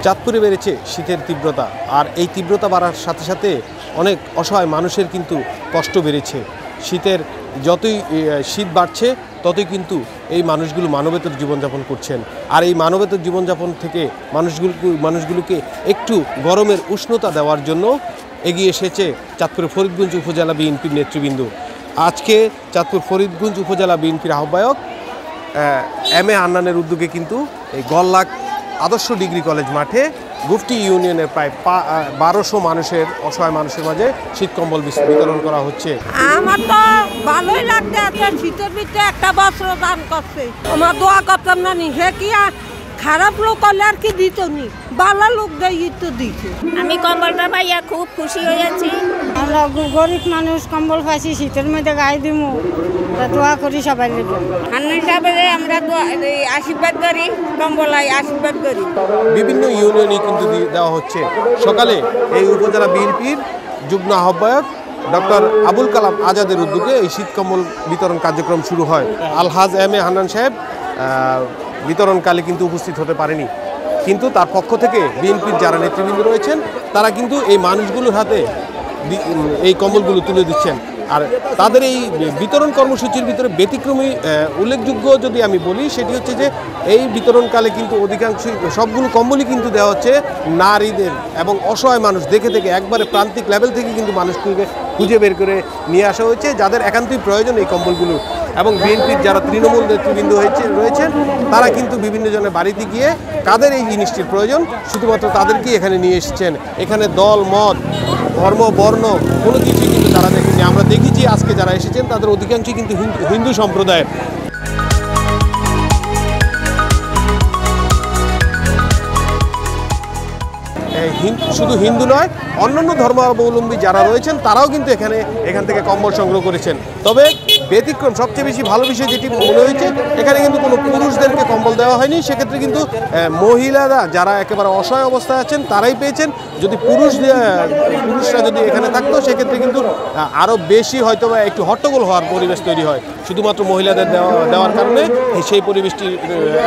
চাঁদপুরে বেড়েছে শীতের তীব্রতা, আর এই তীব্রতা বাড়ার সাথে সাথে অনেক অসহায় মানুষের কিন্তু কষ্ট বেড়েছে। যতই শীত বাড়ছে ততই কিন্তু এই মানুষগুলো মানবেতর জীবনযাপন করছেন। আর এই মানবেতর জীবনযাপন থেকে মানুষগুলোকে একটু গরমের উষ্ণতা দেওয়ার জন্য এগিয়ে এসেছে চাঁদপুর ফরিদগঞ্জ উপজেলা বিএনপির নেতৃবৃন্দ। আজকে চাঁদপুর ফরিদগঞ্জ উপজেলা বিএনপির আহ্বায়ক এম এ হান্নানের উদ্যোগে কিন্তু এই গল্লাক আদর্শ ডিগ্রি কলেজ মাঠে গুফটি ইউনিয়নের প্রায় 1200 মানুষের অসহায় মানুষের মাঝে শীত কম্বল বিতরণ করা হচ্ছে। আমার তো ভালোই লাগতে আছে, শীতের ভিতরে একটা বস্ত্র দান করছে। আমার দোয়া করতাম না নি, হে কি খারাপ লোক হলে আর কি দিত নি, ভালো লোক দেয় তো দিচ্ছে। আমি কম্বলটা পাইয়া খুব খুশি হয়েছি। আমরা গরিব মানুষ কম্বল পাইছি, শীতের মধ্যে গায়ে দিমু, দোয়া করি সবাই লেগে। হান্নান সাহেবের আমরা আশীর্বাদ করি, কম্বলাই আশীর্বাদ করি। বিভিন্ন ইউনিয়নে কিন্তু দেওয়া হচ্ছে। সকালে এই উপজেলা বিএনপির যুগ্ম আহ্বায়ক ডক্টর আবুল কালাম আজাদের উদ্যোগে এই শীত কম্বল বিতরণ কার্যক্রম শুরু হয়। আলহাজ এম এ হান্নান সাহেব বিতরণকালে কিন্তু উপস্থিত হতে পারেনি, কিন্তু তার পক্ষ থেকে বিএনপির যারা নেতৃবৃন্দ রয়েছেন তারা কিন্তু এই মানুষগুলোর হাতে এই কম্বলগুলো তুলে দিচ্ছেন। আর তাদের এই বিতরণ কর্মসূচির ভিতরে ব্যতিক্রমী উল্লেখযোগ্য যদি আমি বলি, সেটি হচ্ছে যে এই বিতরণকালে কিন্তু অধিকাংশই সবগুলো কম্বলই কিন্তু দেওয়া হচ্ছে নারীদের এবং অসহায় মানুষ দেখে একবারে প্রান্তিক লেভেল থেকে কিন্তু মানুষগুলোকে খুঁজে বের করে নিয়ে আসা হয়েছে যাদের একান্তই প্রয়োজন এই কম্বলগুলো। এবং বিএনপির যারা তৃণমূল নেতৃবৃন্দ রয়েছেন তারা কিন্তু বিভিন্ন জনের বাড়িতে গিয়ে কাদের এই জিনিসটির প্রয়োজন শুধুমাত্র তাদেরকেই এখানে নিয়ে এসেছেন। এখানে দল মত ধর্ম বর্ণ কোনো কিছুই কিন্তু তারা দেখেনি। আমরা দেখেছি আজকে যারা এসেছেন তাদের অধিকাংশই কিন্তু হিন্দু সম্প্রদায়ের। শুধু হিন্দু নয়, অন্যান্য ধর্মাবলম্বী যারা রয়েছেন তারাও কিন্তু এখান থেকে কম্বল সংগ্রহ করেছেন। তবে ব্যতিক্রম সবচেয়ে বেশি ভালো বিষয় যেটি মনে হয়েছে, এখানে কিন্তু কোনো পুরুষদেরকে কম্বল দেওয়া হয়নি। সেক্ষেত্রে কিন্তু মহিলারা যারা একেবারে অসহায় অবস্থায় আছেন তারাই পেয়েছেন। যদি পুরুষরা যদি এখানে থাকতো সেক্ষেত্রে কিন্তু আরও বেশি হয়তো বা একটু হট্টগোল হওয়ার পরিবেশ তৈরি হয়। শুধুমাত্র মহিলাদের দেওয়ার কারণে সেই পরিবেশটি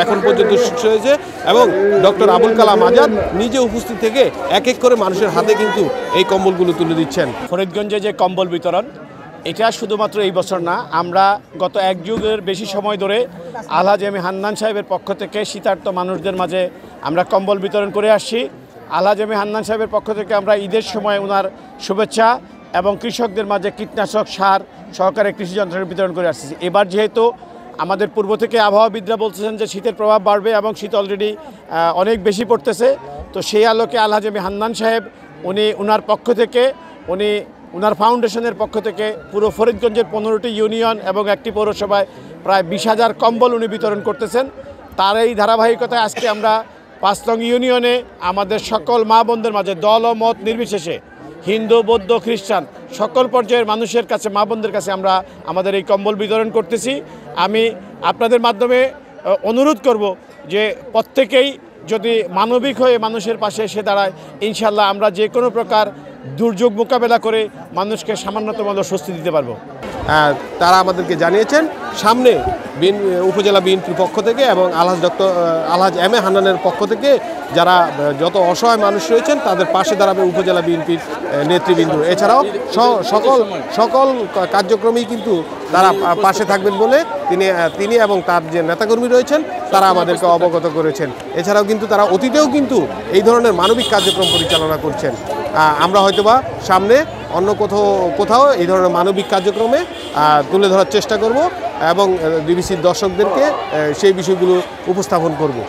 এখন পর্যন্ত সৃষ্টি হয়েছে। এবং ডক্টর আবুল কালাম আজাদ নিজে উপস্থিত থেকে এক এক করে মানুষের হাতে কিন্তু এই কম্বলগুলো তুলে দিচ্ছেন। ফরিদগঞ্জে যে কম্বল বিতরণ, এটা শুধুমাত্র এই বছর না, আমরা গত এক যুগের বেশি সময় ধরে আলহাজ এম এ হান্নান সাহেবের পক্ষ থেকে শীতার্ত মানুষদের মাঝে আমরা কম্বল বিতরণ করে আসছি। আলহাজ এম এ হান্নান সাহেবের পক্ষ থেকে আমরা ঈদের সময় ওনার শুভেচ্ছা এবং কৃষকদের মাঝে কীটনাশক সার সহকারে কৃষি যন্ত্রের বিতরণ করে আসছি। এবার যেহেতু আমাদের পূর্ব থেকে আবহাওয়াবিদরা বলতেছেন যে শীতের প্রভাব বাড়বে এবং শীত অলরেডি অনেক বেশি পড়তেছে, তো সেই আলোকে আলহাজ এম এ হান্নান সাহেব ওনার পক্ষ থেকে ওনার ফাউন্ডেশনের পক্ষ থেকে পুরো ফরিদগঞ্জের 15টি ইউনিয়ন এবং একটি পৌরসভায় প্রায় 20,000 কম্বল উনি বিতরণ করতেছেন। তার এই ধারাবাহিকতায় আজকে আমরা 5 নং ইউনিয়নে আমাদের সকল মা বোনদের মাঝে দল ও মত নির্বিশেষে হিন্দু বৌদ্ধ খ্রিস্টান সকল পর্যায়ের মানুষের কাছে মা বোনদের কাছে আমরা আমাদের এই কম্বল বিতরণ করতেছি। আমি আপনাদের মাধ্যমে অনুরোধ করব যে প্রত্যেকেই যদি মানবিক হয়ে মানুষের পাশে এসে দাঁড়ায়, ইনশাল্লাহ আমরা যে কোনো প্রকার দুর্যোগ মোকাবেলা করে মানুষকে সামান্যতম স্বস্তি দিতে পারবো। তারা আমাদেরকে জানিয়েছেন সামনে উপজেলা বিএনপির পক্ষ থেকে এবং আলহাজ এম এ হান্নানের পক্ষ থেকে যারা যত অসহায় মানুষ রয়েছেন তাদের পাশে দাঁড়াবে উপজেলা বিএনপির নেতৃবৃন্দ। এছাড়াও সকল কার্যক্রমেই কিন্তু তারা পাশে থাকবেন বলে তিনি এবং তার যে নেতাকর্মী রয়েছেন তারা আমাদেরকে অবগত করেছেন। এছাড়াও কিন্তু তারা অতীতেও কিন্তু এই ধরনের মানবিক কার্যক্রম পরিচালনা করছেন। আমরা হয়তোবা সামনে অন্য কোথাও এই ধরনের মানবিক কার্যক্রমে তুলে ধরার চেষ্টা করব এবং ডিবিসির দর্শকদেরকে সেই বিষয়গুলো উপস্থাপন করব।